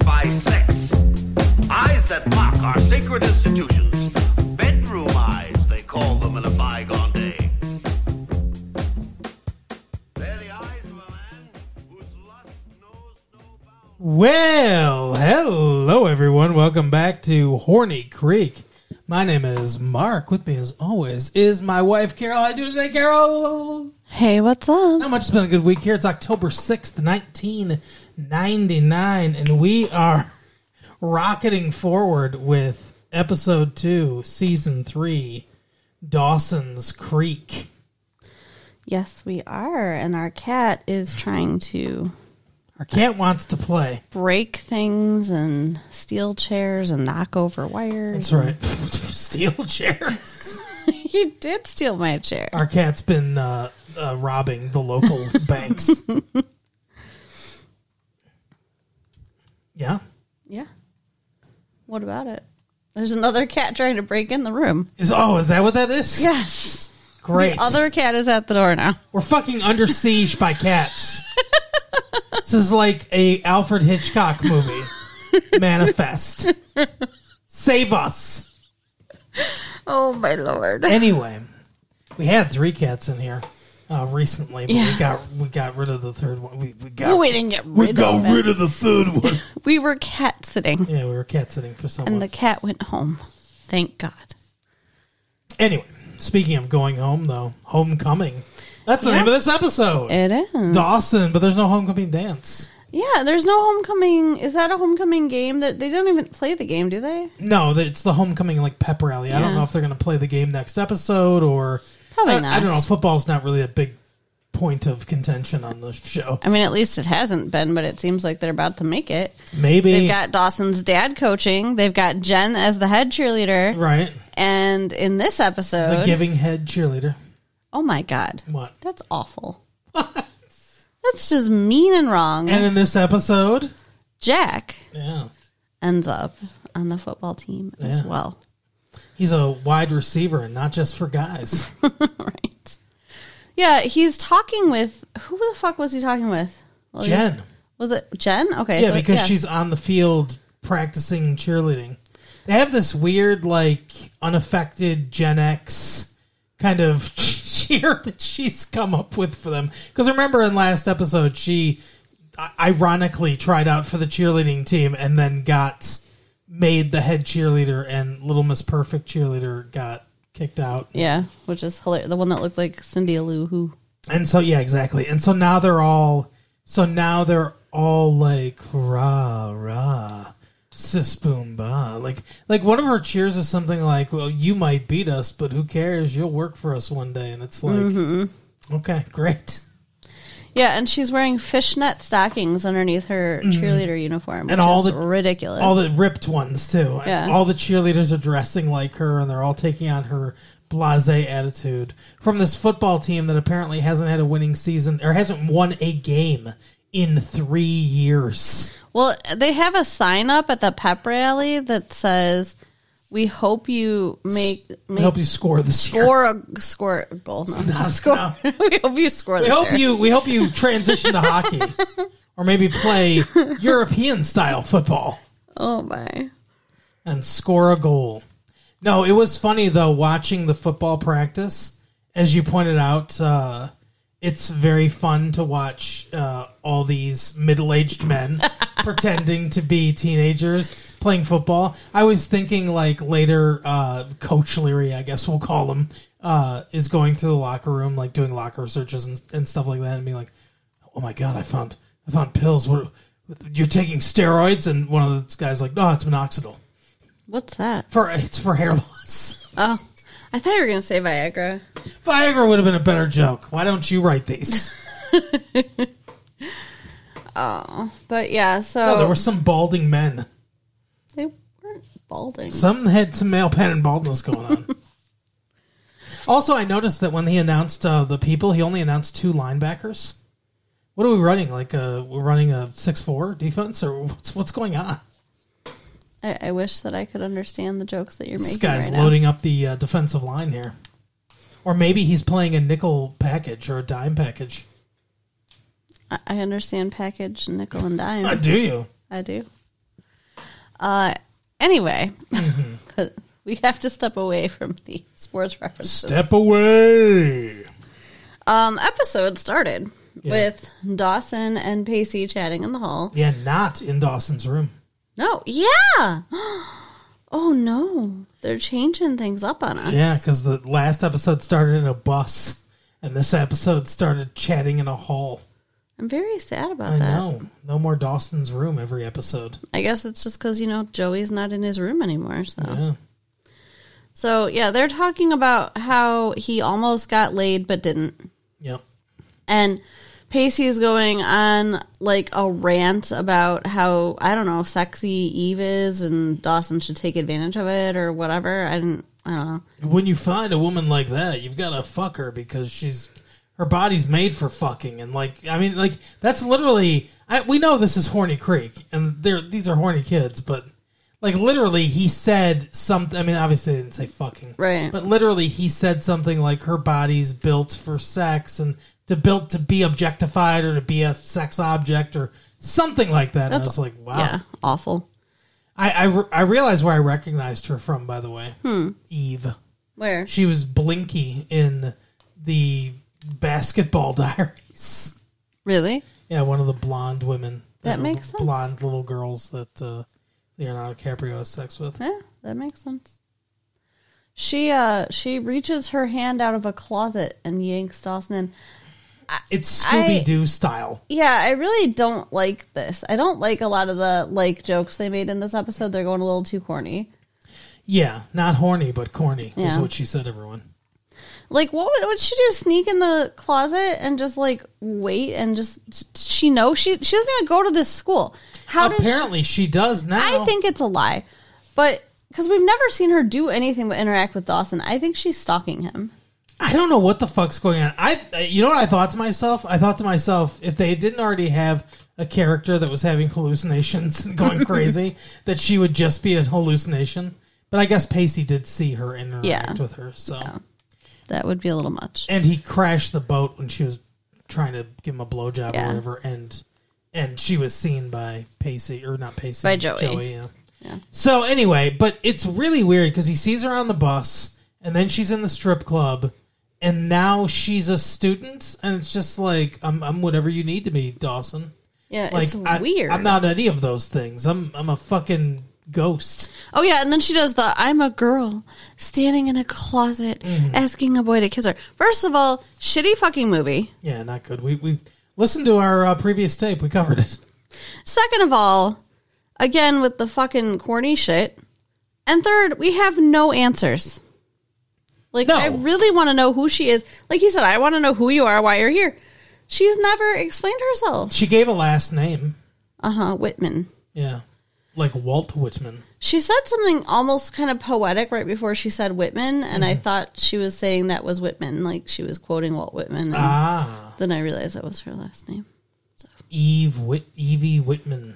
by sex. Eyes that mock our sacred institutions. Bedroom eyes, they call them in a bygone day. They're the eyes of a man whose lust knows no bounds. Well, hello everyone. Welcome back to Horny Creek. My name is Mark. With me as always is my wife, Carol. How you doing today, Carol? Hey, what's up? Not much. It's been a good week here. It's October 6th, 1999, and we are rocketing forward with episode 2, season 3, Dawson's Creek. Yes, we are. And our cat is trying to... Our cat wants to play. break things and steal chairs and knock over wires. That's right. Steal chairs. He did steal my chair. Our cat's been robbing the local banks. Yeah? Yeah. What about it? There's another cat trying to break in the room. Is that what that is? Yes. Great. The other cat is at the door now. We're fucking under siege by cats. This is like a Alfred Hitchcock movie. Manifest. Save us. Oh, my Lord. Anyway, we had 3 cats in here recently, but Yeah. we got rid of the third one. We We rid didn't get rid of it. rid of the third one. We were cat sitting, Yeah, we were cat sitting for someone. and the cat went home. Thank God. Anyway, speaking of going home, though, homecoming. That's the name of this episode. It is. Dawson, but there's no homecoming dance. Yeah, there's no homecoming. Is that a homecoming game? That they don't even play the game, do they? No, it's the homecoming like pep rally. I don't Yeah. know if they're going to play the game next episode or Probably not. I don't know. Football's not really a big point of contention on the show. I mean, at least it hasn't been, but it seems like they're about to make it. Maybe They've got Dawson's dad coaching. They've got Jen as the head cheerleader. right. And in this episode... The giving head cheerleader. Oh, my God. What? That's awful. That's just mean and wrong. And in this episode, Jack yeah, ends up on the football team as Yeah. well. he's a wide receiver and not just for guys. Right. Yeah, he's talking with... Who the fuck was he talking with? Well, Jen. Was it Jen? Okay. Yeah, so, because she's on the field practicing cheerleading. They have this weird, like, unaffected Gen X kind of cheer that she's come up with for them. Because remember in last episode, she ironically tried out for the cheerleading team and then got made the head cheerleader, and Little Miss Perfect cheerleader got kicked out. Yeah, which is hilarious. The one that looked like Cindy Lou Who. And so, yeah, exactly. And so now they're all like, rah, rah, sis boom ba. Like one of her cheers is something like, well, you might beat us, but who cares? You'll work for us one day. And it's like, okay, great. Yeah, and she's wearing fishnet stockings underneath her cheerleader uniform, which And all is the- ridiculous. All the ripped ones, too. Yeah. All the cheerleaders are dressing like her, and they're all taking on her blasé attitude from this football team that apparently hasn't had a winning season or hasn't won a game in 3 years. Well, they have a sign up at the pep rally that says, "We hope you make I hope you score this year. score a goal. No, No, just score. no. We hope you score. We hope you transition to hockey, or maybe play European style football Oh my! and score a goal. No, it was funny though watching the football practice. As you pointed out, it's very fun to watch all these middle-aged men pretending to be teenagers playing football. I was thinking like later, Coach Leary, I guess we'll call him, is going through the locker room, like doing locker searches and stuff like that, and being like, "Oh my god, I found pills. What, you're taking steroids?" And one of the guys like, "No, it's minoxidil. What's that? It's for hair loss." Oh, I thought you were going to say Viagra. Viagra would have been a better joke. Why don't you write these? Oh, but yeah. So No, there were some balding men. they weren't balding. Some had some male pattern baldness going on. Also, I noticed that when he announced the people, he only announced 2 linebackers. What are we running? Like we're running a 6-4 defense, or what's going on? I wish that I could understand the jokes that you're This making guy's right now. loading up the defensive line here. Or maybe he's playing a nickel package or a dime package. I understand package, nickel, and dime. Do you? I do. Anyway, we have to step away from the sports references. Step away. Episode started with Dawson and Pacey chatting in the hall. Yeah, not in Dawson's room. No, yeah. Oh, no. They're changing things up on us. Yeah, because the last episode started in a bus, and this episode started chatting in a hall. I'm very sad about I that. know. No more Dawson's room every episode. I guess it's just because, Joey's not in his room anymore. So. Yeah. So, yeah, they're talking about how he almost got laid but didn't. Yep. And Pacey's going on, like, a rant about how, I don't know, sexy Eve is and Dawson should take advantage of it or whatever. I don't know. When you find a woman like that, you've got to fuck her because her body's made for fucking. And, that's literally... we know this is Horny Creek, and these are horny kids, but... literally, he said something... I mean, obviously, they didn't say fucking. Right. But literally, he said something like, her body's built for sex and built to be objectified or to be a sex object or something like that. And I was like, wow. Yeah, awful. I realized where I recognized her from, by the way. Eve. Where? She was Blinky in the Basketball Diaries. Really? Yeah, one of the blonde women. That makes sense. Blonde little girls that... Leonardo DiCaprio has sex with. Yeah, that makes sense. She reaches her hand out of a closet and yanks Dawson in. It's Scooby-Doo style. Yeah, I really don't like this. I don't like a lot of the jokes they made in this episode. They're going a little too corny. Yeah, not horny, but corny is Yeah. what she said, everyone. What would she do? Sneak in the closet and just wait and just she knows she doesn't even go to this school. Apparently she does now. I think it's a lie, but because we've never seen her do anything but interact with Dawson, I think she's stalking him. I don't know what the fuck's going on. You know what I thought to myself? I thought to myself, if they didn't already have a character that was having hallucinations and going crazy, that she would just be a hallucination. But I guess Pacey did see her interact with her, so. Yeah. That would be a little much. And he crashed the boat when she was trying to give him a blowjob or whatever, and she was seen by Pacey, or not Pacey. By Joey. Yeah. So anyway, but it's really weird because he sees her on the bus, and then she's in the strip club, and now she's a student, and it's just like, I'm whatever you need to be, Dawson. Yeah, it's weird. I'm not any of those things. I'm a fucking ghost. Oh yeah, and then she does I'm a girl standing in a closet asking a boy to kiss her. First of all, shitty fucking movie. Yeah, not good. We listened to our previous tape. We covered it. Second of all, again with the fucking corny shit. And third, we have no answers. No. I really want to know who she is. Like he said, I want to know who you are, why you're here. She's never explained herself. She gave a last name. Whitman. Yeah. Like Walt Whitman. She said something almost kind of poetic right before she said Whitman, and I thought she was saying that was Whitman, like she was quoting Walt Whitman. And then I realized that was her last name. So. Evie Whitman.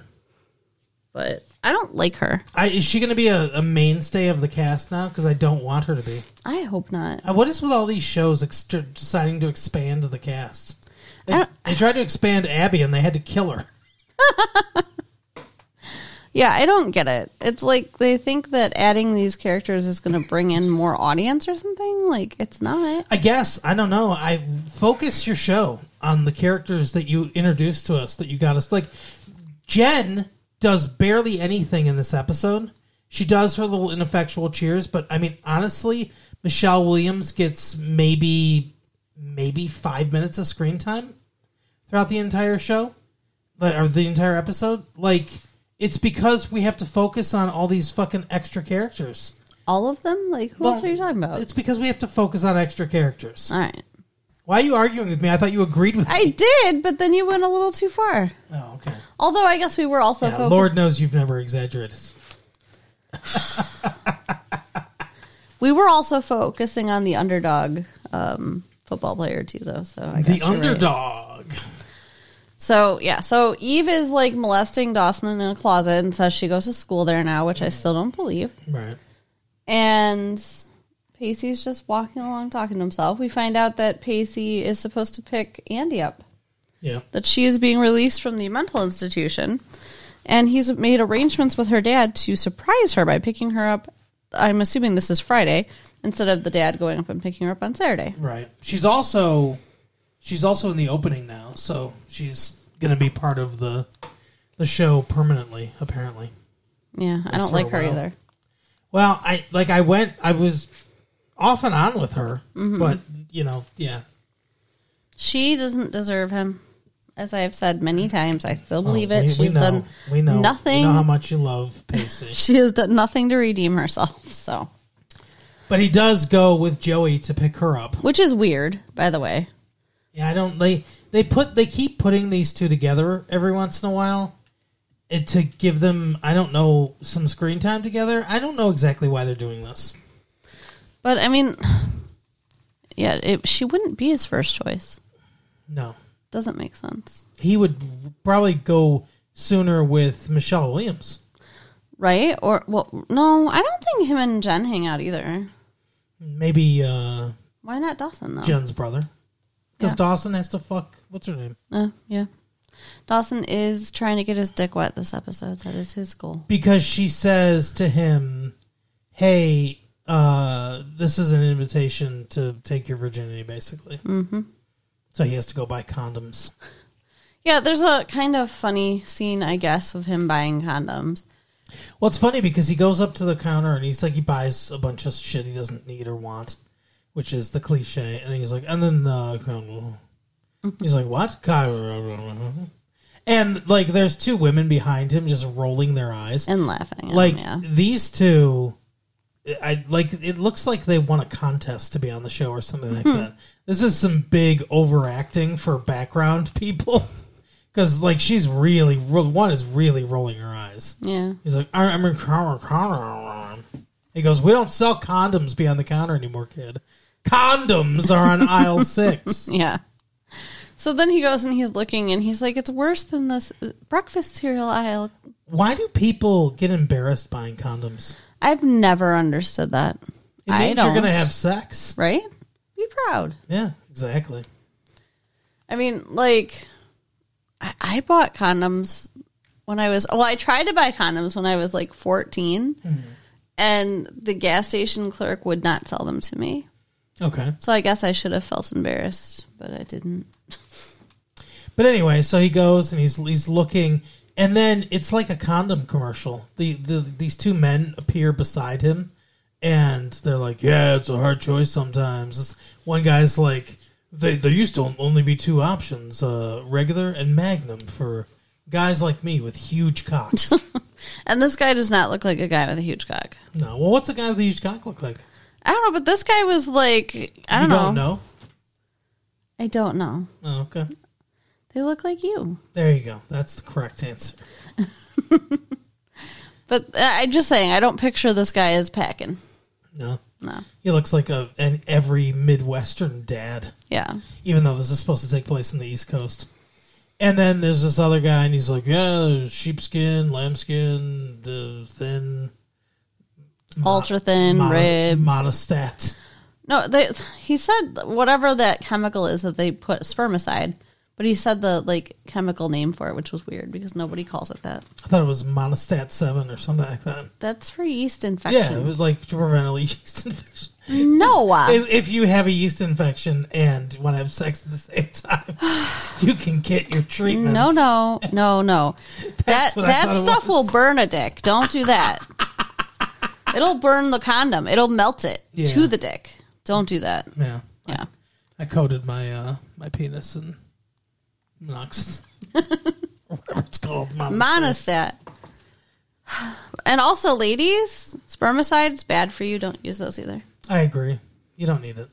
But I don't like her. Is she going to be a mainstay of the cast now? Because I don't want her to be. I hope not. What is with all these shows deciding to expand the cast? They tried to expand Abby, and they had to kill her. Yeah, I don't get it. It's like they think that adding these characters is going to bring in more audience or something. Like, it's not. I guess. I don't know. Focus your show on the characters that you introduced to us, that you got us. Like, Jen does barely anything in this episode. She does her little ineffectual cheers, but, I mean, honestly, Michelle Williams gets maybe 5 minutes of screen time throughout the entire show, or the entire episode. Like, it's because we have to focus on all these fucking extra characters. All of them? Like, who else are you talking about? It's because we have to focus on extra characters. All right. Why are you arguing with me? I thought you agreed with me. I did, but then you went a little too far. Oh, okay. Although I guess we were also focused. Lord knows you've never exaggerated. We were also focusing on the underdog football player, too, though. So I guess the underdog. Right. So, yeah. So Eve is, like, molesting Dawson in a closet and says she goes to school there now, which I still don't believe. Right. And Pacey's just walking along talking to himself. We find out that Pacey is supposed to pick Andy up. Yeah. That she is being released from the mental institution. And he's made arrangements with her dad to surprise her by picking her up. I'm assuming this is Friday, instead of the dad going up and picking her up on Saturday. Right. She's also in the opening now, so she's going to be part of the show permanently, apparently. Yeah, I don't like her either. Well, I was off and on with her, but, yeah. She doesn't deserve him. As I have said many times, I still believe it. She's done nothing. We know how much you love Pacey. She has done nothing to redeem herself, so. But he does go with Joey to pick her up. Which is weird, by the way. Yeah, they keep putting these two together every once in a while to give them, I don't know, some screen time together. I don't know exactly why they're doing this. But, I mean, yeah, she wouldn't be his first choice. No. Doesn't make sense. He would probably go sooner with Michelle Williams. Right? Or, well, no, I don't think him and Jen hang out either. Maybe, why not Dawson, though? Jen's brother. Because Dawson has to fuck, what's her name? Yeah. Dawson is trying to get his dick wet this episode. That is his goal. Because she says to him, hey, this is an invitation to take your virginity, basically. Mm-hmm. So he has to go buy condoms. Yeah, there's a kind of funny scene, I guess, of him buying condoms. Well, it's funny because he goes up to the counter and he buys a bunch of shit he doesn't need or want, which is the cliche. And he's like, and then he's like, what? And there's two women behind him just rolling their eyes and laughing. At him, these two, it looks like they won a contest to be on the show or something like that. This is some big overacting for background people. Because, she's really... One is really rolling her eyes. Yeah. He's like, I'm in counter. He goes, we don't sell condoms behind the counter anymore, kid. Condoms are on aisle 6. Yeah. So then he goes and he's looking and he's like, it's worse than this breakfast cereal aisle. Why do people get embarrassed buying condoms? I've never understood that. It means you're going to have sex. Right? Be proud. Yeah, exactly. I mean, I bought condoms when I was... Well, I tried to buy condoms when I was 14. Mm-hmm. And the gas station clerk would not sell them to me. Okay. So I guess I should have felt embarrassed, but I didn't. But anyway, so he goes and he's looking, and then it's like a condom commercial. These two men appear beside him, and they're like, yeah, it's a hard choice sometimes. One guy's like, there used to only be two options, regular and Magnum for guys like me with huge cocks. And this guy does not look like a guy with a huge cock. No. Well, what's a guy with a huge cock look like? I don't know, but this guy was like, I don't know. You don't know? I don't know. Oh, okay. They look like you. There you go. That's the correct answer. But I'm just saying, I don't picture this guy as packing. No. No. He looks like an every Midwestern dad. Yeah. Even though this is supposed to take place in the East Coast. And then there's this other guy, and he's like, yeah, sheepskin, lambskin, thin... Ultra thin, ribs. Monostat. No, he said whatever that chemical is that they put, spermicide. But he said the chemical name for it, which was weird because nobody calls it that. I thought it was Monostat 7 or something like that. That's for yeast infection. Yeah, it was to prevent a yeast infection. No. If you have a yeast infection and want to have sex at the same time, you can get your treatments. No. That stuff will burn a dick. Don't do that. It'll burn the condom. It'll melt it to the dick. Don't do that. Yeah. Yeah. I coated my my penis in monoxide. Or whatever it's called. Monostat. And also, ladies, spermicide's bad for you. Don't use those either. I agree. You don't need it.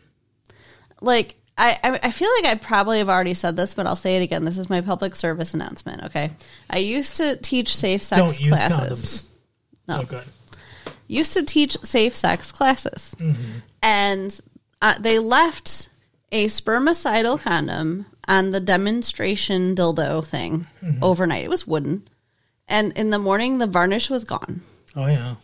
I feel like I probably have already said this, but I'll say it again. This is my public service announcement, okay? I used to teach safe sex don't use classes. Condoms. No. Oh, good. Used to teach safe sex classes. Mm-hmm. And they left a spermicidal condom on the demonstration dildo thing overnight. It was wooden. And in the morning, the varnish was gone. Oh, yeah.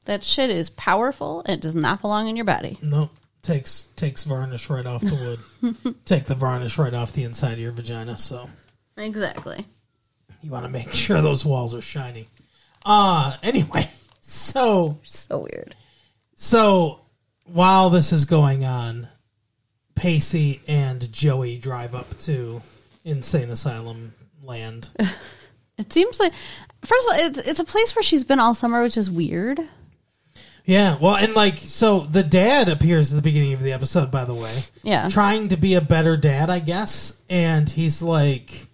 That shit is powerful. It does not belong in your body. Nope. Takes varnish right off the wood. Take the varnish right off the inside of your vagina, so. Exactly. You want to make sure those walls are shiny. Anyway, so weird. So while this is going on, Pacey and Joey drive up to Insane Asylum land. It seems like, first of all, it's a place where she's been all summer, which is weird. Yeah, well, and like, so the dad appears at the beginning of the episode, by the way. Yeah. Trying to be a better dad, I guess. And he's like,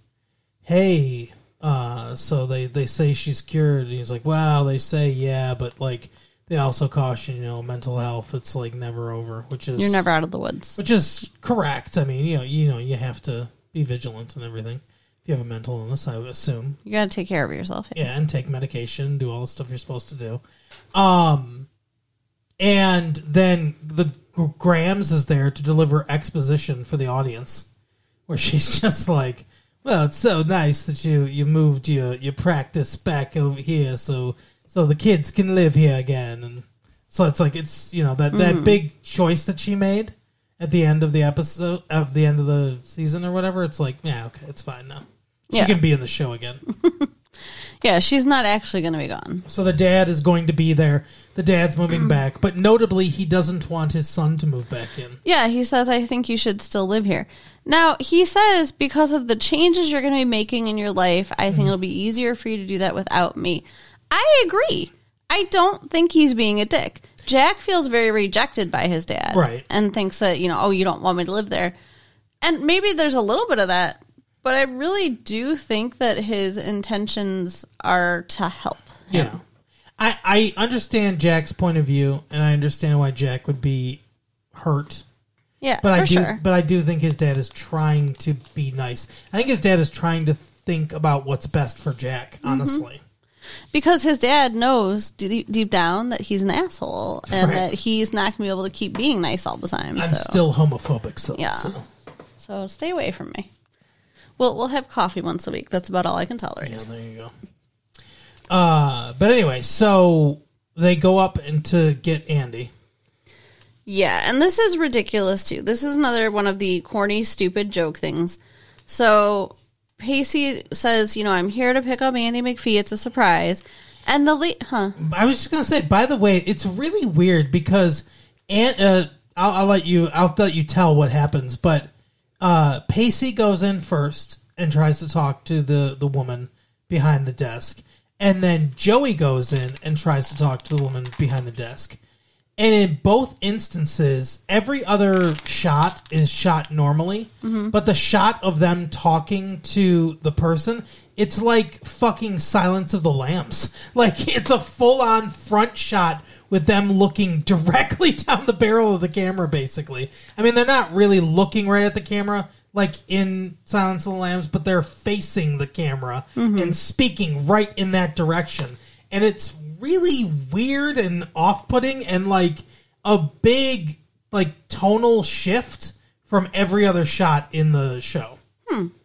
hey, so they say she's cured. And he's like, well, they say, yeah, but like, they also caution, mental health, it's like never over, which is... You're never out of the woods. Which is correct. I mean, you have to be vigilant and everything. If you have a mental illness, I would assume. You got to take care of yourself. Yeah, and take medication, do all the stuff you're supposed to do. And then the Grams is there to deliver exposition for the audience, where she's just like, well, it's so nice that you moved your practice back over here so the kids can live here again. And so it's like, it's, that big choice that she made at the end of the episode, at the end of the season or whatever. It's like, yeah, okay, it's fine now. She can be in the show again. Yeah, she's not actually going to be gone. So the dad is going to be there. The dad's moving back. But notably, he doesn't want his son to move back in. Yeah, he says, I think you should still live here. Now, he says, because of the changes you're going to be making in your life, I think it'll be easier for you to do that without me. I agree. I don't think he's being a dick. Jack feels very rejected by his dad. Right. And thinks that, you don't want me to live there. And maybe there's a little bit of that. But I really do think that his intentions are to help him. Yeah. I understand Jack's point of view, and I understand why Jack would be hurt. Yeah, but sure. But I do think his dad is trying to be nice. I think his dad is trying to think about what's best for Jack, honestly. Because his dad knows deep down that he's an asshole, and that he's not going to be able to keep being nice all the time. I'm still homophobic, so... Yeah. So stay away from me. We'll have coffee once a week. That's about all I can tolerate. Yeah, there you go. But anyway, so they go up to get Andy. Yeah, and this is ridiculous, too. This is another one of the corny, stupid joke things. So Pacey says, I'm here to pick up Andy McPhee. It's a surprise. And I was just going to say, by the way, it's really weird because I'll let you tell what happens, but Pacey goes in first and tries to talk to the woman behind the desk. And then Joey goes in and tries to talk to the woman behind the desk. And in both instances, every other shot is shot normally. Mm-hmm. But the shot of them talking to the person, it's like fucking Silence of the Lambs. Like, it's a full-on front shot with them looking directly down the barrel of the camera, basically. I mean, they're not really looking right at the camera, like in Silence of the Lambs, but they're facing the camera and speaking right in that direction. And it's really weird and off-putting and like a big like tonal shift from every other shot in the show.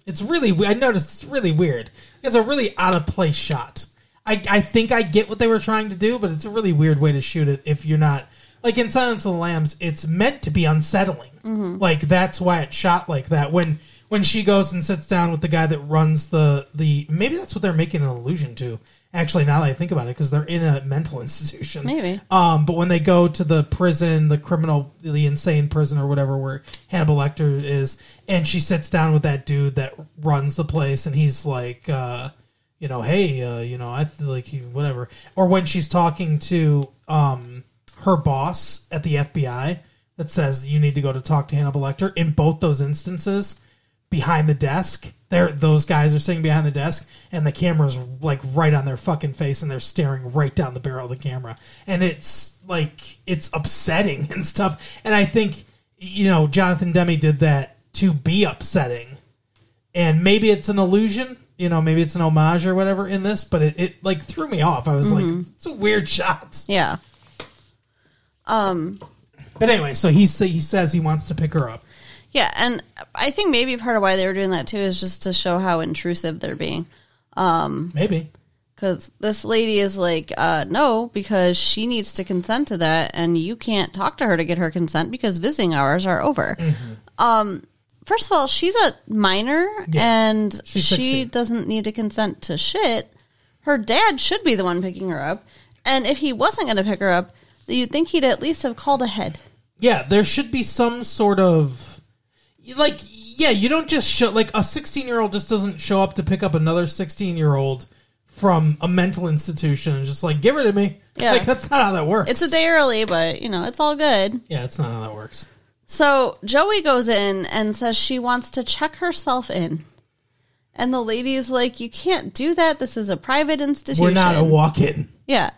It's really, I noticed it's really weird. It's a really out-of-place shot. I think I get what they were trying to do, but it's a really weird way to shoot it if you're not... Like in Silence of the Lambs, it's meant to be unsettling. Mm-hmm. Like, that's why it's shot like that. When she goes and sits down with the guy that runs the... Maybe that's what they're making an allusion to. Actually, now that I think about it, because they're in a mental institution. Maybe. But when they go to the prison, the insane prison or whatever, where Hannibal Lecter is, and she sits down with that dude that runs the place, and he's like... hey, I feel like whatever. Or when she's talking to her boss at the FBI that says you need to go to talk to Hannibal Lecter. In both those instances, behind the desk, those guys are sitting behind the desk, and the camera's like right on their fucking face, and they're staring right down the barrel of the camera. And it's like, it's upsetting and stuff. And I think, Jonathan Demme did that to be upsetting. And maybe it's an illusion. Maybe it's an homage or whatever in this, but it like threw me off. I was like, it's a weird shot. Yeah. But anyway, so he says he wants to pick her up. Yeah, and I think maybe part of why they were doing that too is just to show how intrusive they're being. Maybe. Because this lady is like, no, because she needs to consent to that, and you can't talk to her to get her consent because visiting hours are over. Mm-hmm. first of all, she's a minor, and she's she 16. doesn't need to consent to shit. Her dad should be the one picking her up. And if he wasn't going to pick her up, you'd think he'd at least have called ahead. Yeah, there should be some sort of... Like, yeah, you don't just show... Like, a 16-year-old just doesn't show up to pick up another 16-year-old from a mental institution and just like, give her to me. Yeah. Like, that's not how that works. It's a day early, but, it's all good. Yeah, it's not how that works. So Joey goes in and says she wants to check herself in. And the lady's like, you can't do that. This is a private institution. We're not a walk-in. Yeah.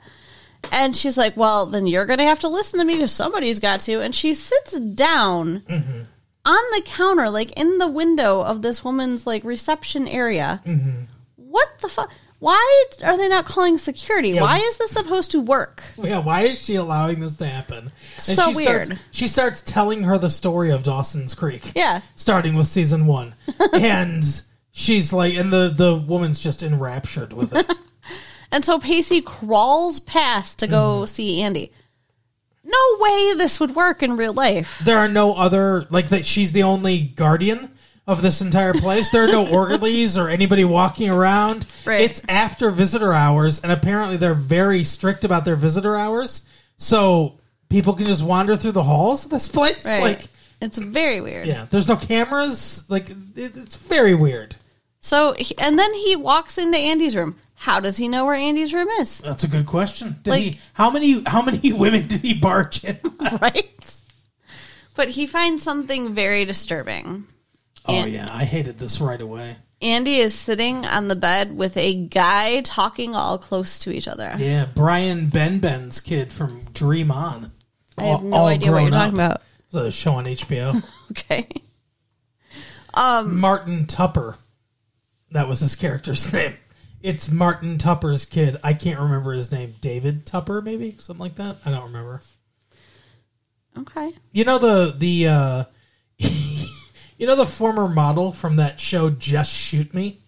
And she's like, well, then you're going to have to listen to me because somebody's got to. And she sits down on the counter, like in the window of this woman's like reception area. What the fuck? Why are they not calling security? Yeah. Why is this supposed to work? Yeah, why is she allowing this to happen? And So weird. She starts telling her the story of Dawson's Creek. Yeah. Starting with season 1. And she's like, and the woman's just enraptured with it. And so Pacey crawls past to go see Andy. No way this would work in real life. There are no other, like, that she's the only guardian of this entire place. There are no orderlies or anybody walking around. Right. It's after visitor hours, and apparently they're very strict about their visitor hours. So people can just wander through the halls of this place. Right. Like, It's very weird. yeah, there's no cameras. Like, it's very weird. So, and then he walks into Andy's room. How does he know where Andy's room is? That's a good question. Did Like- he? How many women did he barge in? Right? But he finds something very disturbing. Oh yeah, I hated this right away. Andy is sitting on the bed with a guy talking all close to each other. Yeah, Brian Benben's kid from Dream On. I have no idea what you're talking about. It's a show on HBO. Okay. Martin Tupper. That was his character's name. It's Martin Tupper's kid. I can't remember his name. David Tupper, maybe? Something like that? I don't remember. Okay. You know the you know the former model from that show Just Shoot Me?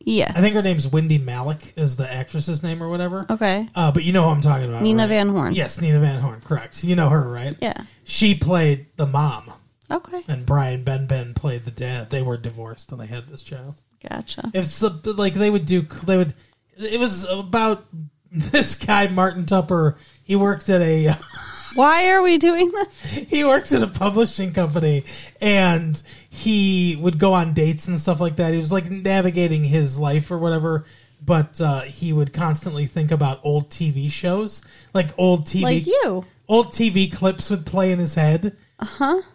Yes. I think her name's Wendy Malick is the actress's name or whatever. Okay. But you know who I'm talking about, Nina right? Van Horn. Yes, Nina Van Horn, correct. You know her, right? Yeah. She played the mom, Okay. and Brian Benben played the dad. They were divorced and they had this child. Gotcha. It's like they would. It was about this guy Martin Tupper. He worked at a. Why are we doing this? He works at a publishing company, and he would go on dates and stuff like that. He was like navigating his life or whatever, but he would constantly think about old TV shows, like old TV, Like you. old TV clips would play in his head,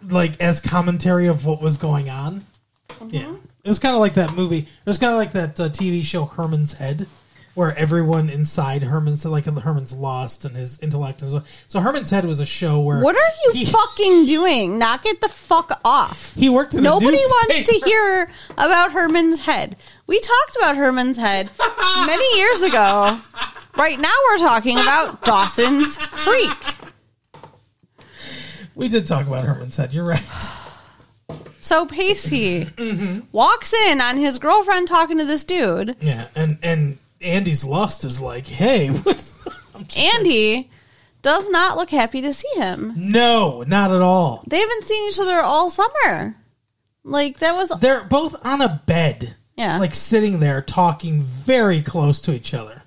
like as commentary of what was going on. Yeah, it was kind of like that movie. It was kind of like that TV show Herman's Head, where everyone inside Herman's, like Herman's lost and his intellect. And so Herman's Head was a show where What are you fucking doing? Knock it the fuck off. he worked in Nobody a newspaper. wants to hear about Herman's Head. We talked about Herman's Head many years ago. Right now we're talking about Dawson's Creek. We did talk about Herman's Head. You're right. So Pacey walks in on his girlfriend talking to this dude. Yeah, and Andy's lust is like, hey, Andy does not look happy to see him. no, not at all. They haven't seen each other all summer. Like, that was... They're both on a bed, Yeah. like sitting there talking very close to each other.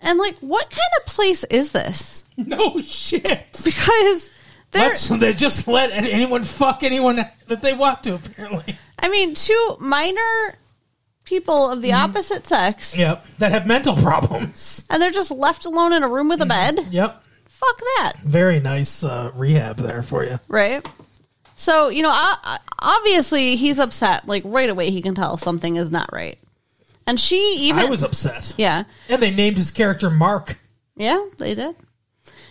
And, like, what kind of place is this? No shit. Because They just let anyone fuck anyone that they want to, apparently. I mean, two minor people of the opposite sex. Yep, that have mental problems. And they're just left alone in a room with a bed. Yep. Fuck that. Very nice rehab there for you. Right? So, obviously he's upset. Like, right away he can tell something is not right. And she even... I was upset. Yeah. And they named his character Mark. Yeah, they did.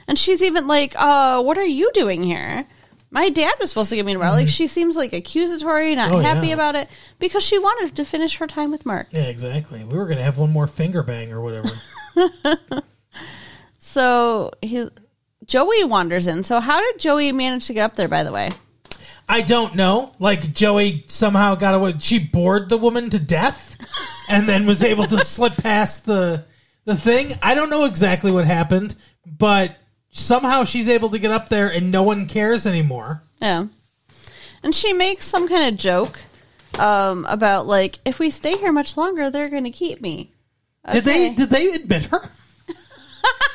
And she's even like, what are you doing here? My dad was supposed to give me a ride. Like, she seems like accusatory, not happy about it, because she wanted to finish her time with Mark. Yeah, exactly. We were going to have one more finger bang or whatever. So Joey wanders in. So how did Joey manage to get up there, by the way? I don't know. Like, Joey somehow got away. She bored the woman to death and then was able to slip past the thing. I don't know exactly what happened, but somehow she's able to get up there and no one cares anymore. Yeah. And she makes some kind of joke about, like, if we stay here much longer, they're going to keep me. Okay. Did they admit her?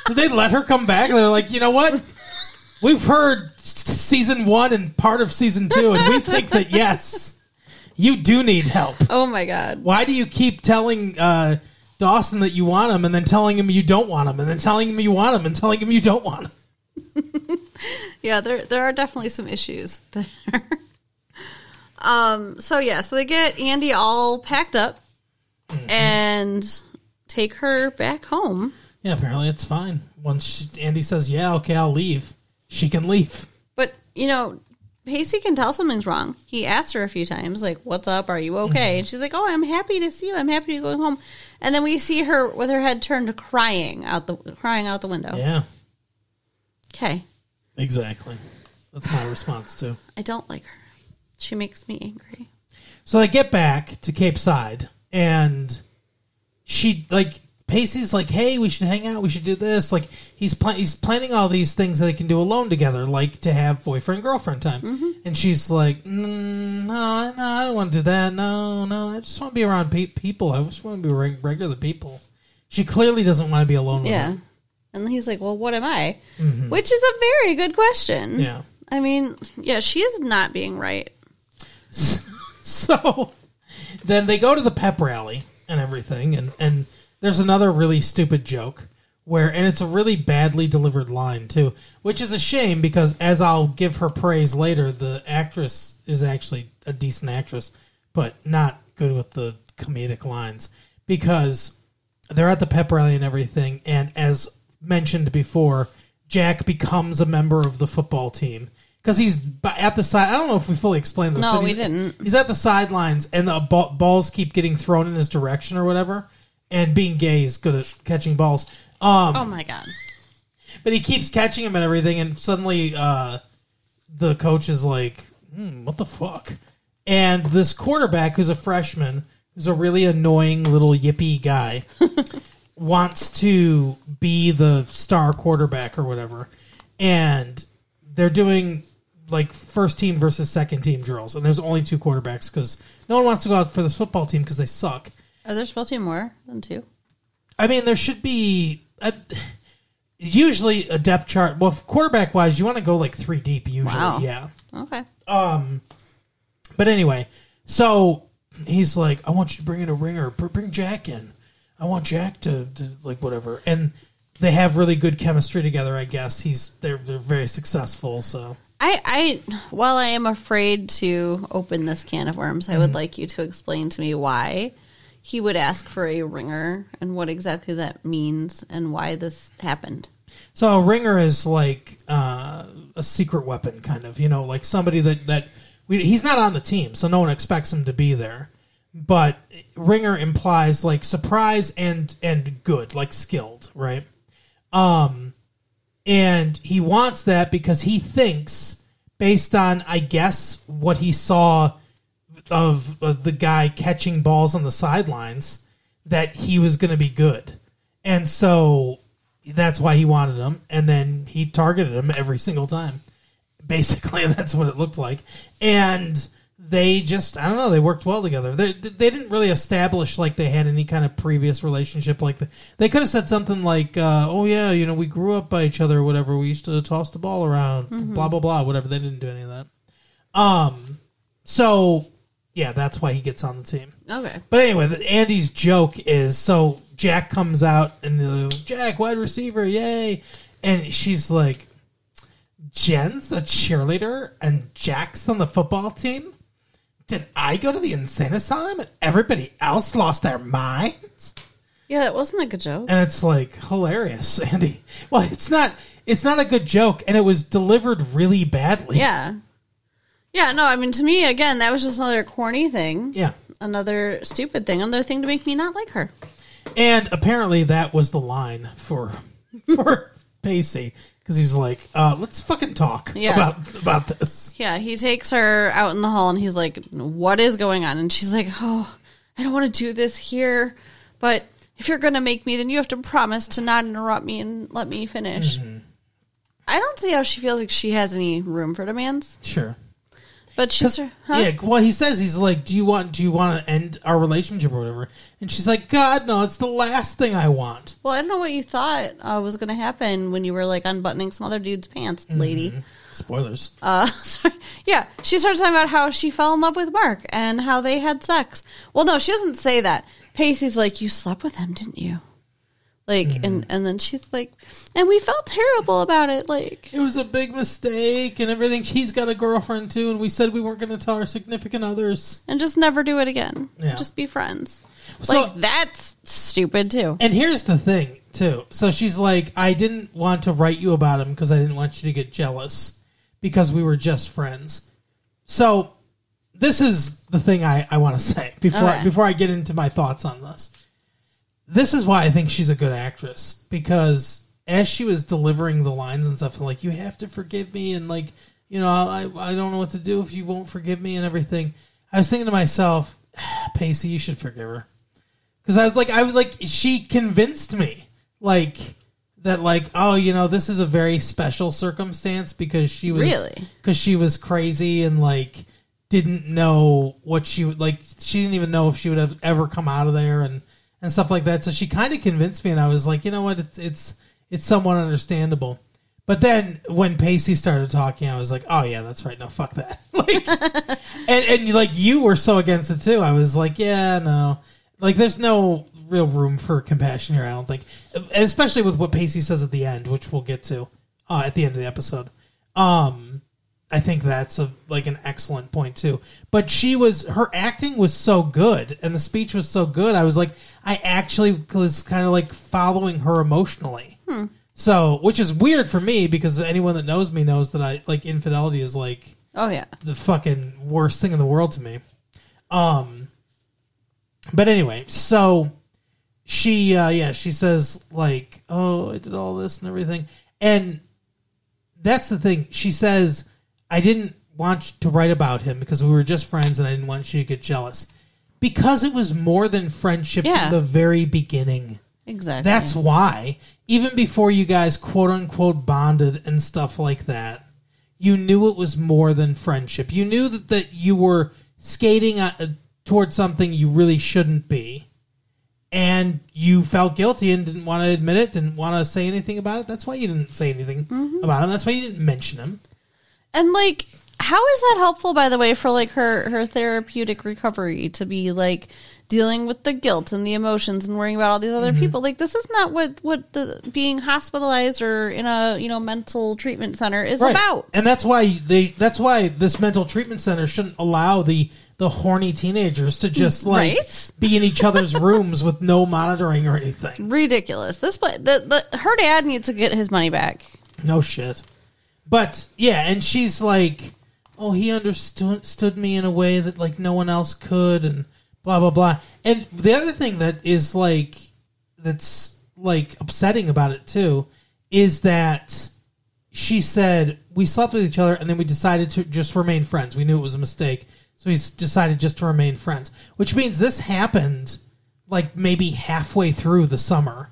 Did they let her come back? They're like, you know what? We've heard season 1 and part of season 2, and we think that, yes, you do need help. Oh, my God. Why do you keep telling Dawson that you want him and then telling him you don't want him and then telling him you want him and telling him you don't want him? Yeah, there are definitely some issues there. So they get Andy all packed up and take her back home. Yeah, apparently it's fine. Once Andy says, yeah, okay, I'll leave, she can leave. But, Pacey can tell something's wrong. He asked her a few times, like, what's up? Are you okay? And she's like, oh, I'm happy to see you. I'm happy to go home. And then we see her with her head turned, crying out the window. Yeah. Okay. Exactly. That's my response, too. I don't like her. She makes me angry. So they get back to Cape Side, and Pacey's like, hey, we should hang out, we should do this. Like, he's planning all these things that they can do alone together, like to have boyfriend-girlfriend time. Mm-hmm. And she's like, no, I don't want to do that. No, I just want to be around people. I just want to be regular people. She clearly doesn't want to be alone with them. And he's like, well, what am I? Mm-hmm. Which is a very good question. Yeah. I mean, yeah, she is not being right. So then they go to the pep rally and everything, and there's another really stupid joke and it's a really badly delivered line too, which is a shame because, as I'll give her praise later, the actress is actually a decent actress, but not good with the comedic lines, because they're at the pep rally and everything, and as mentioned before, Jack becomes a member of the football team. Because he's at the side. I don't know if we fully explained this. No, we didn't. He's at the sidelines, and the balls keep getting thrown in his direction or whatever. And being gay is good at catching balls. Oh, my God. But he keeps catching them and everything, and suddenly the coach is like, what the fuck? And this quarterback, who's a freshman, who's a really annoying little yippy guy, wants to be the star quarterback or whatever. And they're doing like first team versus second team drills, and there's only 2 quarterbacks because no one wants to go out for this football team because they suck. Are there supposed to be more than 2? I mean, there should be usually a depth chart. Well, quarterback wise, you want to go like 3 deep usually. Wow. Yeah. Okay. But anyway, so he's like, I want you to bring in a ringer. Bring Jack in. I want Jack to like whatever. And they have really good chemistry together, I guess. They're very successful, so. While I am afraid to open this can of worms, I would like you to explain to me why he would ask for a ringer and what exactly that means and why this happened. So a ringer is like a secret weapon, kind of, like somebody he's not on the team, so no one expects him to be there. But ringer implies like surprise and good, like skilled, right? And he wants that because he thinks, based on, I guess, what he saw of the guy catching balls on the sidelines, that he was going to be good. And so that's why he wanted him. And then he targeted him every single time. Basically, that's what it looked like. And they just, I don't know, they worked well together. They didn't really establish like they had any kind of previous relationship like that. They could have said something like, oh yeah, we grew up by each other or whatever. We used to toss the ball around, blah, blah, blah, whatever. They didn't do any of that. So, yeah, that's why he gets on the team. Okay. But anyway, Andy's joke is, so Jack comes out and they're like, Jack, wide receiver, yay. And she's like, Jen's the cheerleader and Jack's on the football team? Did I go to the insane asylum and everybody else lost their minds? Yeah, that wasn't a good joke. And it's like hilarious, Andy. Well, it's not a good joke, and it was delivered really badly. Yeah. Yeah, no, I mean, to me, again, that was just another corny thing. Yeah. Another stupid thing. Another thing to make me not like her. And apparently that was the line for Pacey. Because he's like, let's fucking talk about this. Yeah, he takes her out in the hall and he's like, what is going on? And she's like, oh, I don't want to do this here. But if you're going to make me, then you have to promise to not interrupt me and let me finish. Mm-hmm. I don't see how she feels like she has any room for demands. Sure. But she's huh? Yeah, well, he says, he's like, do you want to end our relationship or whatever? And she's like, God, no, it's the last thing I want. Well, I don't know what you thought was going to happen when you were like unbuttoning some other dude's pants, lady. Spoilers. Sorry. Yeah, she starts talking about how she fell in love with Mark and how they had sex. Well, no, she doesn't say that. Pacey's like, you slept with him, didn't you? Like, and then she's like, and we felt terrible about it. Like, it was a big mistake and everything. He's got a girlfriend too, and we said we weren't going to tell our significant others. And just never do it again. Yeah. Just be friends. So, like, that's stupid too. And here's the thing too. So she's like, I didn't want to write you about him because I didn't want you to get jealous because we were just friends. So this is the thing I want to say before I get into my thoughts on this. This is why I think she's a good actress, because as she was delivering the lines and stuff, like, you have to forgive me, and like, you know, I don't know what to do if you won't forgive me and everything. I was thinking to myself, Pacey, you should forgive her, because I was like, she convinced me, like, that, like, oh, you know, this is a very special circumstance because she was crazy and like didn't know what she would like. She didn't even know if she would have ever come out of there and stuff like that. So she kind of convinced me, and I was like, you know what, it's somewhat understandable. But then when Pacey started talking, I was like, oh yeah, that's right. No, fuck that. Like, and like, you were so against it too. I was like, yeah, no, like, there's no real room for compassion here, I don't think, and especially with what Pacey says at the end, which we'll get to at the end of the episode. I think that's an excellent point too. But her acting was so good, and the speech was so good. I was like, I actually was kind of like following her emotionally. So, which is weird for me, because anyone that knows me knows that I like infidelity is like, oh yeah, the fucking worst thing in the world to me. But anyway, so she says like, oh, I did all this and everything, and that's the thing. She says, I didn't want to write about him because we were just friends and I didn't want you to get jealous. Because it was more than friendship from the very beginning. Exactly. That's why. Even before you guys quote-unquote bonded and stuff like that, you knew it was more than friendship. You knew that you were skating towards something you really shouldn't be. And you felt guilty and didn't want to admit it, didn't want to say anything about it. That's why you didn't say anything about him. That's why you didn't mention him. And, like, how is that helpful, by the way, for, like, her therapeutic recovery, to be, like, dealing with the guilt and the emotions and worrying about all these other people? Like, this is not what the being hospitalized or in a, mental treatment center is about. And that's why this mental treatment center shouldn't allow the horny teenagers to just, like, be in each other's rooms with no monitoring or anything. Ridiculous. Her dad needs to get his money back. No shit. But, yeah, and she's like, oh, he understood me in a way that, like, no one else could, and blah, blah, blah. And the other thing that is, like, that's, like, upsetting about it, too, is that she said, we slept with each other, and then we decided to just remain friends. We knew it was a mistake, so we decided just to remain friends. Which means this happened, like, maybe halfway through the summer,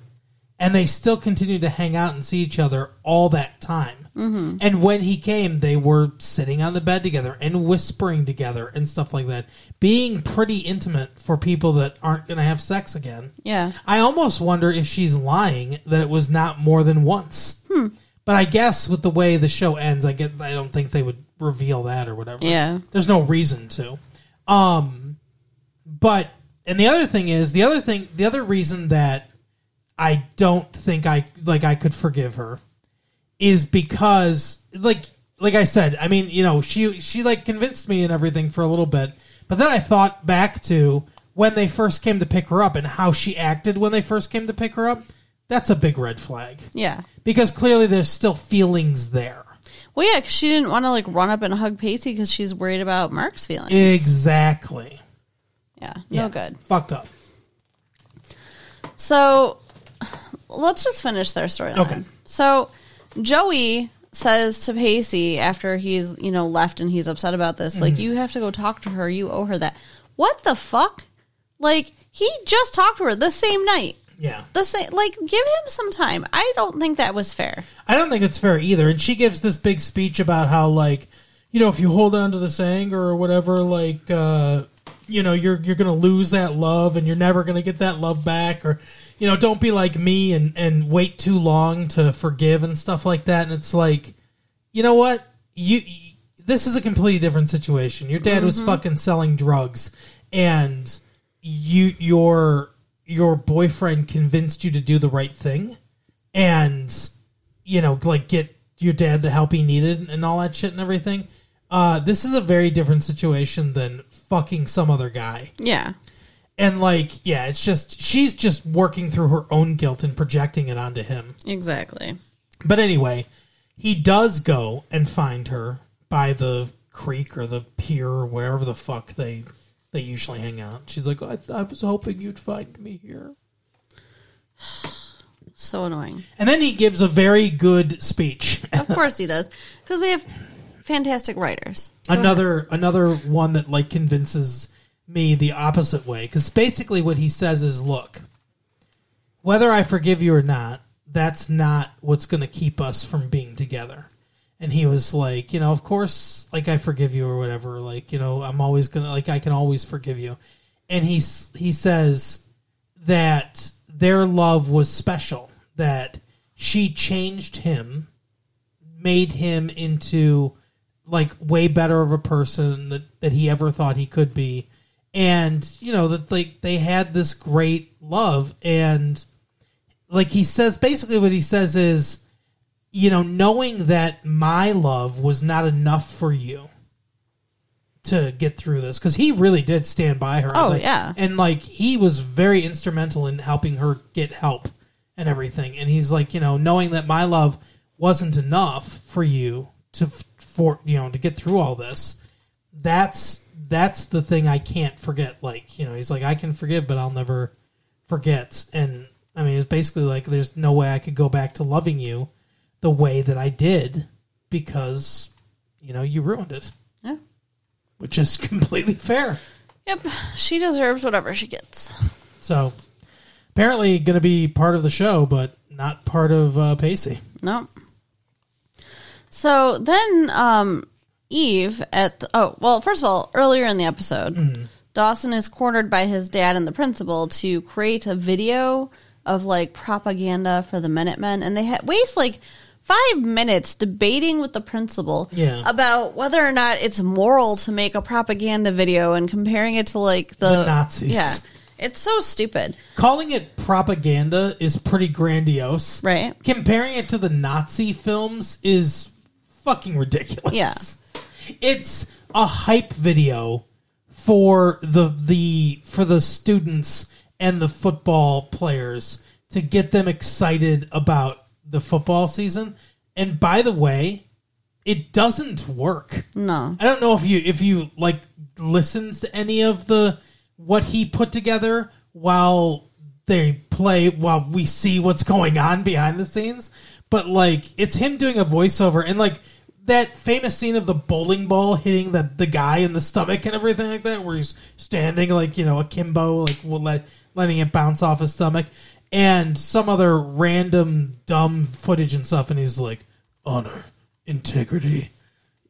and they still continued to hang out and see each other all that time. And when he came, they were sitting on the bed together and whispering together and stuff like that. Being pretty intimate for people that aren't going to have sex again. Yeah. I almost wonder if she's lying that it was not more than once. But I guess with the way the show ends, I don't think they would reveal that or whatever. Yeah. There's no reason to. But, and the other thing is, the other reason that I don't think I could forgive her is because, like I said, I mean, she like convinced me and everything for a little bit, but then I thought back to when they first came to pick her up and how she acted when they first came to pick her up. That's a big red flag. Yeah. Because clearly there's still feelings there. Well, yeah, because she didn't want to, like, run up and hug Pacey because she's worried about Mark's feelings. Exactly. Yeah, no good. Fucked up. So, let's just finish their storyline. Okay. So, Joey says to Pacey after he's, left and he's upset about this, like, you have to go talk to her. You owe her that. What the fuck? Like, he just talked to her the same night. Yeah. Like, give him some time. I don't think that was fair. I don't think it's fair either. And she gives this big speech about how, like, if you hold on to this anger or whatever, like, you're going to lose that love and you're never going to get that love back, or, don't be like me and wait too long to forgive and stuff like that. And it's like, you know what? This is a completely different situation. Your dad was fucking selling drugs, and your boyfriend convinced you to do the right thing, and get your dad the help he needed and all that shit and everything. This is a very different situation than fucking some other guy. Yeah. And it's just, she's just working through her own guilt and projecting it onto him. Exactly. But anyway, he does go and find her by the creek or the pier or wherever the fuck they usually hang out. She's like, I was hoping you'd find me here. So annoying. And then he gives a very good speech. Of course he does. Because they have fantastic writers. Another one that convinces me the opposite way. Because basically what he says is, look, whether I forgive you or not, that's not what's going to keep us from being together. And he was like, of course, I forgive you or whatever. I'm always going to, I can always forgive you. And he says that their love was special, that she changed him, made him into way better of a person that he ever thought he could be. And, that they had this great love. And he says, basically what he says is, knowing that my love was not enough for you to get through this, because he really did stand by her. Oh, yeah. And, he was very instrumental in helping her get help and everything. And he's like, knowing that my love wasn't enough for you to get through all this, that's the thing I can't forget. He's like, I can forgive, but I'll never forget. And, I mean, it's basically there's no way I could go back to loving you the way that I did, because, you ruined it. Yeah. Which is completely fair. Yep. She deserves whatever she gets. So, apparently going to be part of the show, but not part of Pacey. No. So then Eve first of all, earlier in the episode, Dawson is cornered by his dad and the principal to create a video of propaganda for the Minutemen, and they waste 5 minutes debating with the principal about whether or not it's moral to make a propaganda video and comparing it to the Nazis. Yeah. It's so stupid. Calling it propaganda is pretty grandiose. Right. Comparing it to the Nazi films is fucking ridiculous. Yeah. It's a hype video for the students and the football players to get them excited about the football season. And by the way, it doesn't work. No. I don't know if you listens to any of what he put together while we see what's going on behind the scenes. But it's him doing a voiceover, and that famous scene of the bowling ball hitting the guy in the stomach and everything like that, where he's standing akimbo, letting it bounce off his stomach, and some other random dumb footage and stuff, and he's like, honor, integrity.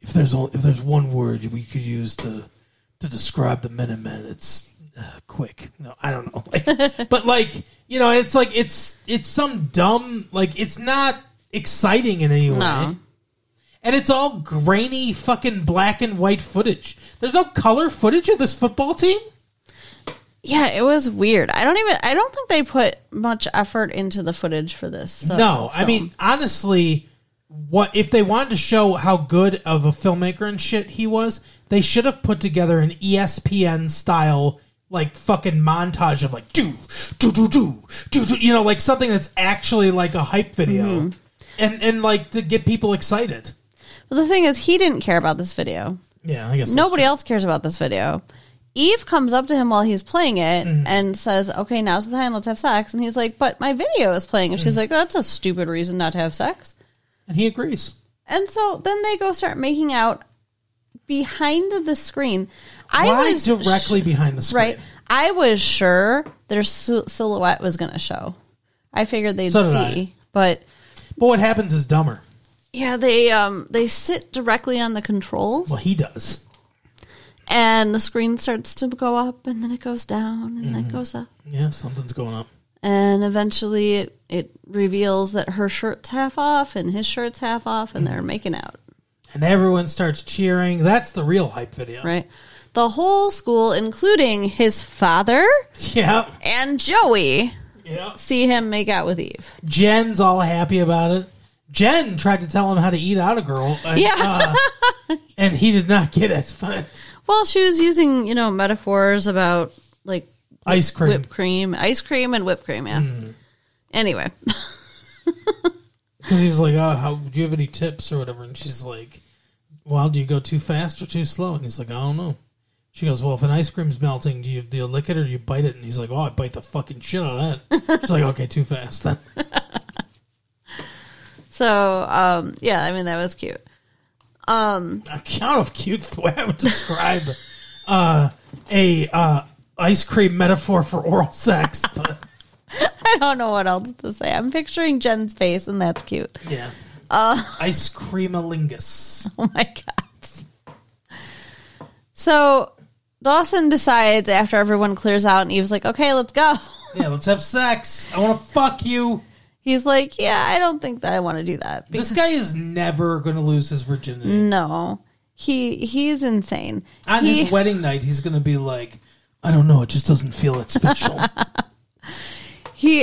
If there's one word we could use to describe the Minutemen, it's quick. No, I don't know. But it's some dumb, it's not exciting in any way. No. And it's all grainy fucking black and white footage. There's no color footage of this football team? Yeah, it was weird. I don't think they put much effort into the footage for this. No, I mean, honestly, what if they wanted to show how good of a filmmaker and shit he was, they should have put together an ESPN style fucking montage of do something that's actually a hype video, and to get people excited. Well, the thing is, he didn't care about this video. Yeah, I guess nobody else cares about this video. Eve comes up to him while he's playing it and says, okay, now's the time, let's have sex. And he's like, but my video is playing. And she's like, that's a stupid reason not to have sex. And he agrees. And so then they go start making out behind the screen. Why directly behind the screen? Right. I was sure their silhouette was going to show. I figured they'd see. But what happens is dumber. Yeah, they sit directly on the controls. Well, he does. And the screen starts to go up, and then it goes down, and then it goes up. Yeah, something's going up. And eventually it reveals that her shirt's half off and his shirt's half off, and they're making out. And everyone starts cheering. That's the real hype video. Right. The whole school, including his father and Joey, see him make out with Eve. Jen's all happy about it. Jen tried to tell him how to eat out a girl. And, and he did not get it. But well, she was using, metaphors about, like, ice cream. Whipped cream. Ice cream and whipped cream, yeah. Anyway. Because he was like, do you have any tips or whatever? And she's like, well, do you go too fast or too slow? And he's like, I don't know. She goes, well, if an ice cream's melting, do you lick it or do you bite it? And he's like, I bite the fucking shit out of that. She's like, okay, too fast then. So, that was cute. Kind of cute's the way I would describe a ice cream metaphor for oral sex. But I don't know what else to say. I'm picturing Jen's face, and that's cute. Yeah. Ice cream-a-lingus. Oh, my God. So, Dawson decides after everyone clears out, and Eve's like, okay, let's go. Yeah, let's have sex. I want to fuck you. He's like, yeah, I don't think that I want to do that. This guy is never going to lose his virginity. No. He's insane. On his wedding night, he's going to be like, I don't know, it just doesn't feel that special. He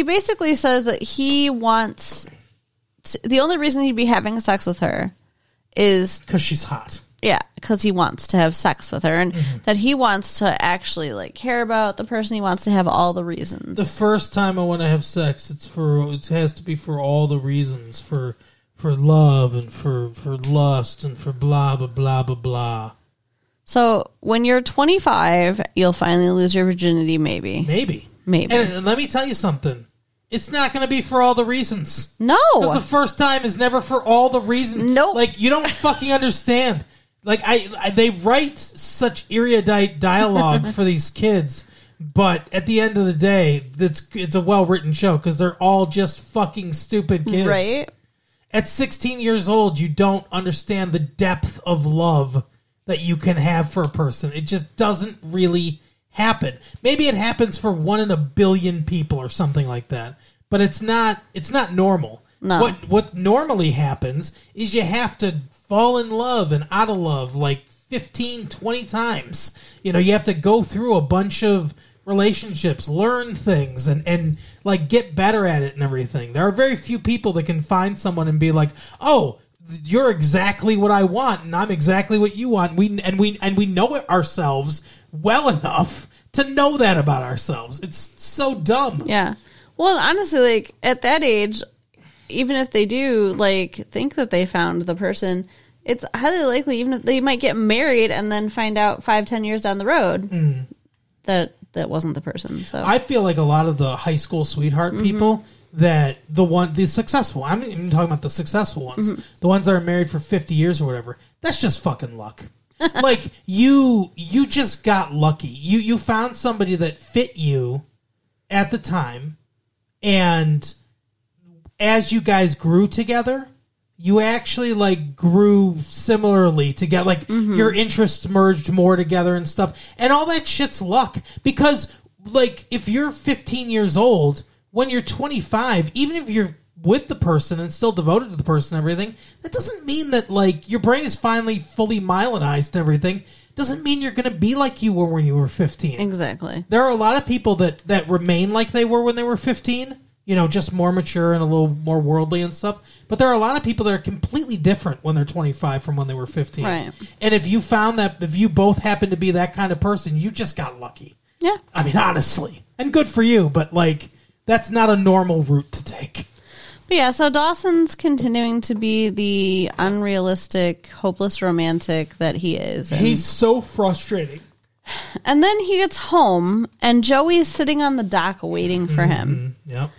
basically says that he wants... the only reason he'd be having sex with her is... because she's hot. Yeah, because he wants to have sex with her, and that he wants to actually care about the person. He wants to have all the reasons. The first time I want to have sex, it has to be for all the reasons, for love and for lust and for blah blah blah blah blah. So when you're 25, you'll finally lose your virginity. Maybe. And let me tell you something. It's not going to be for all the reasons. No, because the first time is never for all the reasons. Nope. Like, you don't fucking understand. Like, they write such erudite dialogue for these kids, but at the end of the day, it's a well-written show because they're all just fucking stupid kids. Right? At 16 years old, you don't understand the depth of love that you can have for a person. It just doesn't really happen. Maybe it happens for 1 in a billion people or something like that, but it's not normal. No. What normally happens is you have to fall in love and out of love like 15, 20 times. You have to go through a bunch of relationships, learn things, and like get better at it and everything. There are very few people that can find someone and be like, oh, you're exactly what I want, and I'm exactly what you want. We know it ourselves well enough to know that about ourselves. It's so dumb. Yeah. Well, honestly, at that age, even if they do think that they found the person, it's highly likely even if they might get married and then find out 5-10 years down the road that wasn't the person. So I feel like a lot of the high school sweetheart people that the successful, I'm not even talking about the successful ones, the ones that are married for 50 years or whatever, that's just fucking luck. Like you just got lucky. You found somebody that fit you at the time, and as you guys grew together, you actually grew similarly together. Your interests merged more together and stuff. And all that shit's luck. Because if you're 15 years old, when you're 25, even if you're with the person and still devoted to the person and everything, that doesn't mean that your brain is finally fully myelinized and everything. Doesn't mean you're going to be like you were when you were 15. Exactly. There are a lot of people that remain like they were when they were 15. Just more mature and a little more worldly and stuff. But there are a lot of people that are completely different when they're 25 from when they were 15. Right. And if you found that, if you both happen to be that kind of person, you just got lucky. Yeah. I mean, honestly. And good for you, but, that's not a normal route to take. But yeah, so Dawson's continuing to be the unrealistic, hopeless romantic that he is. And he's so frustrating. And then he gets home, and Joey's sitting on the dock waiting for him. Yep.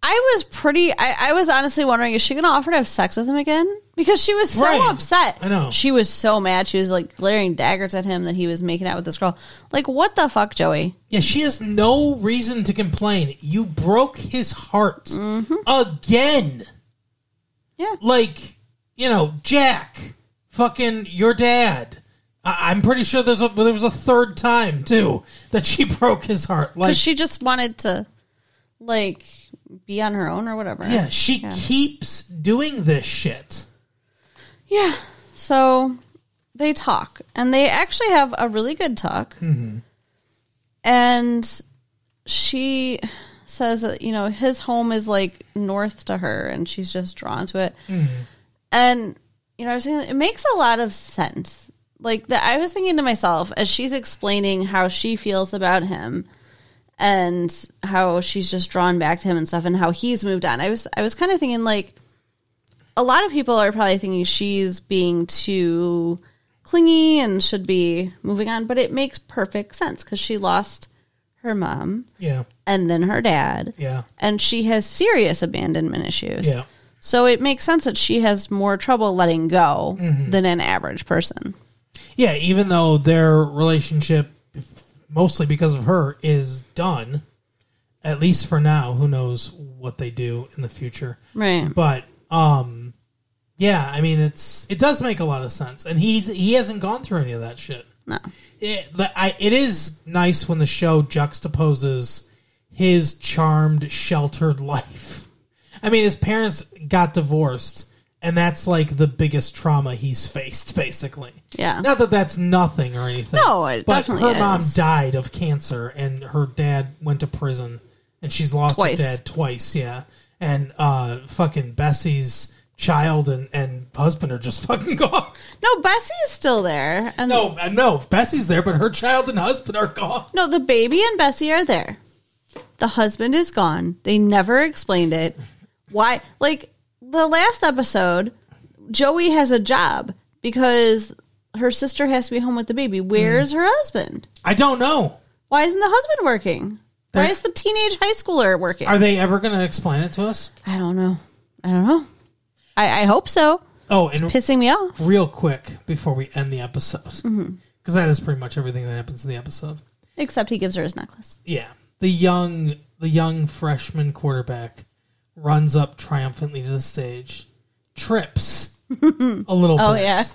I was honestly wondering, is she going to offer to have sex with him again? Because she was so upset. I know. She was so mad. She was glaring daggers at him that he was making out with this girl. What the fuck, Joey? Yeah, she has no reason to complain. You broke his heart again. Yeah. Like, Jack, fucking your dad. I'm pretty sure there was a third time, too, that she broke his heart. Because she just wanted to, like, be on her own or whatever. Yeah, she keeps doing this shit. Yeah. So they talk. And they actually have a really good talk. Mm-hmm. And she says that, his home is, like, north to her. And she's just drawn to it. Mm-hmm. And, I was thinking, it makes a lot of sense. Like, I was thinking to myself, as she's explaining how she feels about him and how she's just drawn back to him and stuff and how he's moved on, I was kind of thinking, like, a lot of people are probably thinking she's being too clingy and should be moving on, but it makes perfect sense because she lost her mom and then her dad. Yeah. And she has serious abandonment issues. Yeah. So it makes sense that she has more trouble letting go than an average person. Yeah, even though their relationship, mostly because of her, is done, at least for now. Who knows what they do in the future. Right. But, yeah, I mean, it does make a lot of sense. And he hasn't gone through any of that shit. No. It is nice when the show juxtaposes his charmed, sheltered life. I mean, his parents got divorced, and that's like the biggest trauma he's faced, basically. Yeah. Not that that's nothing or anything. No, it definitely is. Her mom died of cancer, and her dad went to prison, and she's lost her dad twice, yeah. And fucking Bessie's child and husband are just fucking gone. No, Bessie is still there. And no, Bessie's there, but her child and husband are gone. No, the baby and Bessie are there. The husband is gone. They never explained it. Why? Like, the last episode, Joey has a job because her sister has to be home with the baby. Where's her husband? I don't know. Why isn't the husband working? Why is the teenage high schooler working? Are they ever going to explain it to us? I don't know. I hope so. Oh, it's pissing me off. Real quick before we end the episode, because that is pretty much everything that happens in the episode. Except he gives her his necklace. Yeah, the young freshman quarterback runs up triumphantly to the stage, trips a little bit. Oh yeah,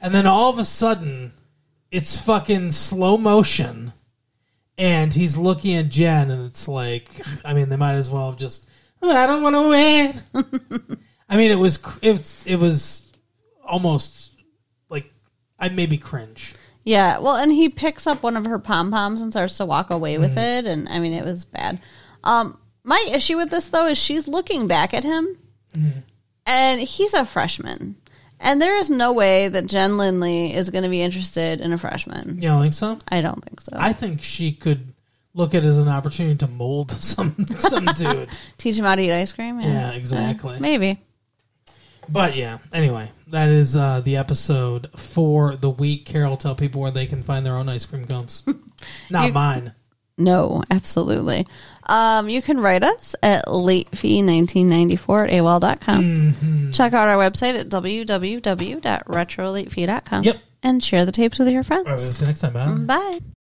and then all of a sudden, it's fucking slow motion, and he's looking at Jen, and it's like, I mean, they might as well have just, I don't want to win. I mean, it was almost like I maybe cringe. Yeah, well, and he picks up one of her pom-poms and starts to walk away with it, and I mean, it was bad. My issue with this, though, is she's looking back at him, and he's a freshman, and there is no way that Jen Lindley is going to be interested in a freshman. You don't think so? I don't think so. I think she could look at it as an opportunity to mold some dude. Teach him how to eat ice cream? Yeah, exactly. Maybe. But yeah, anyway, that is the episode for the week. Carol, tell people where they can find their own ice cream cones. Not mine. No, absolutely. You can write us at latefee1994 at AOL.com. Check out our website at www.retrolatefee.com. Yep. And share the tapes with your friends. All right, we'll see you next time. Bye. Bye.